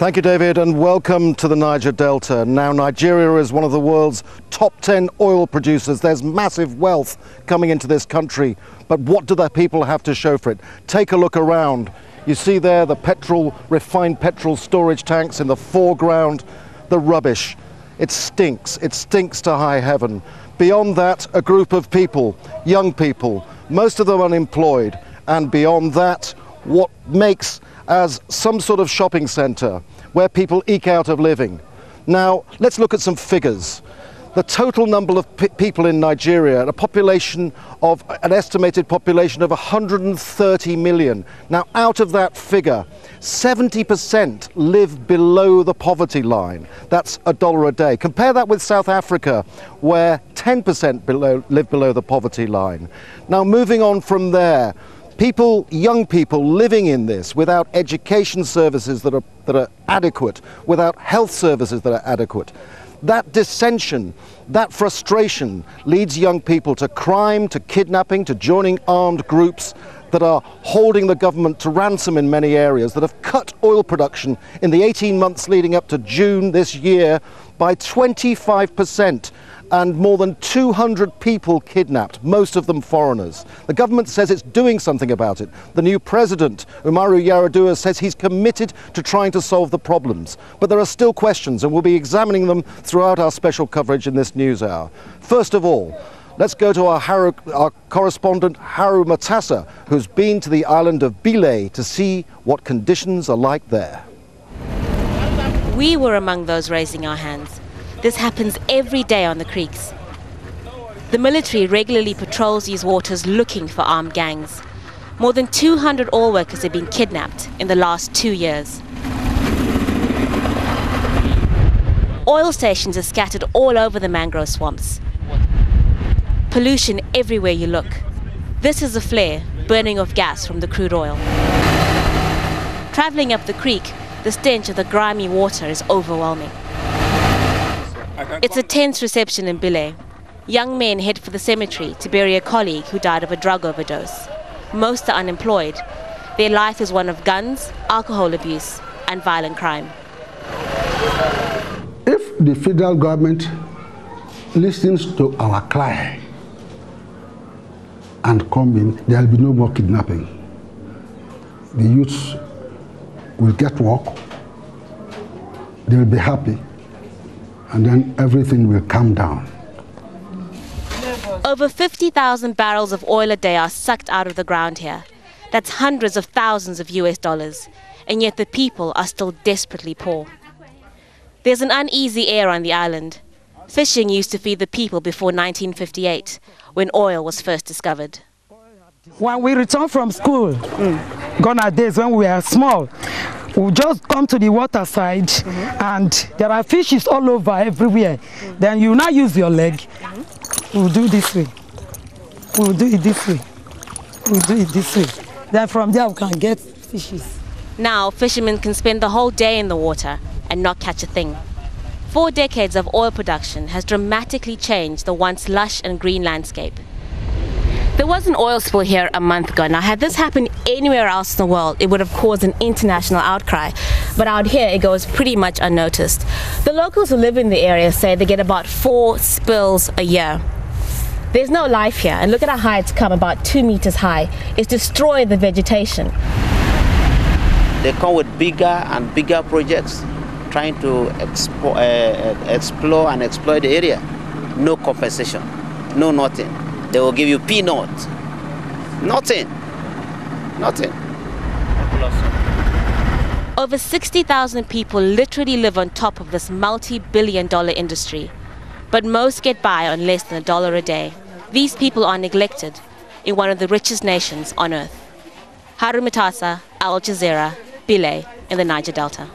Thank you, David, and welcome to the Niger Delta. Now, Nigeria is one of the world's top 10 oil producers. There's massive wealth coming into this country, but what do the people have to show for it? Take a look around. You see there the refined petrol storage tanks in the foreground, the rubbish. It stinks to high heaven. Beyond that, a group of people, young people, most of them unemployed, and beyond that, what makes as some sort of shopping centre where people eke out a living. Now, let's look at some figures. The total number of people in Nigeria, an estimated population of 130 million. Now, out of that figure, 70% live below the poverty line. That's $1 a day. Compare that with South Africa, where 10% live below the poverty line. Now, moving on from there, young people living in this without education services that are adequate, without health services that are adequate. That dissension, that frustration leads young people to crime, to kidnapping, to joining armed groups that are holding the government to ransom in many areas, that have cut oil production in the 18 months leading up to June this year by 25%. And more than 200 people kidnapped, most of them foreigners. The government says it's doing something about it. The new president, Umaru Yar'Adua, says he's committed to trying to solve the problems. But there are still questions, and we'll be examining them throughout our special coverage in this news hour. First of all, let's go to our correspondent, Haru Mutasa, who's been to the island of Bile to see what conditions are like there. We were among those raising our hands. This happens every day on the creeks. The military regularly patrols these waters looking for armed gangs. More than 200 oil workers have been kidnapped in the last 2 years. Oil stations are scattered all over the mangrove swamps. Pollution everywhere you look. This is a flare, burning of gas from the crude oil. Traveling up the creek, the stench of the grimy water is overwhelming. It's a tense reception in Bile. Young men head for the cemetery to bury a colleague who died of a drug overdose. Most are unemployed. Their life is one of guns, alcohol abuse, and violent crime. If the federal government listens to our cry and come in, there will be no more kidnapping. The youths will get work, they will be happy, and then everything will calm down. Over 50,000 barrels of oil a day are sucked out of the ground here. That's hundreds of thousands of US dollars, and yet the people are still desperately poor. There's an uneasy air on the island. Fishing used to feed the people before 1958, when oil was first discovered. When we return from school, gone are days when we were small, we just come to the water side and there are fishes all over everywhere. Then you now use your leg. We'll do this way. We'll do it this way. We'll do it this way. Then from there we can get fishes. Now fishermen can spend the whole day in the water and not catch a thing. 4 decades of oil production has dramatically changed the once lush and green landscape. There was an oil spill here a month ago. Now, had this happened anywhere else in the world, it would have caused an international outcry. But out here, it goes pretty much unnoticed. The locals who live in the area say they get about 4 spills a year. There's no life here, and look at how high it's come, about 2 meters high. It's destroyed the vegetation. They come with bigger and bigger projects, trying to explore and exploit the area. No compensation, no nothing. They will give you peanuts. Nothing. Nothing. Over 60,000 people literally live on top of this multi-billion-dollar industry. But most get by on less than $1 a day. These people are neglected in one of the richest nations on earth. Haru Mutasa, Jazeera, Bile in the Niger Delta.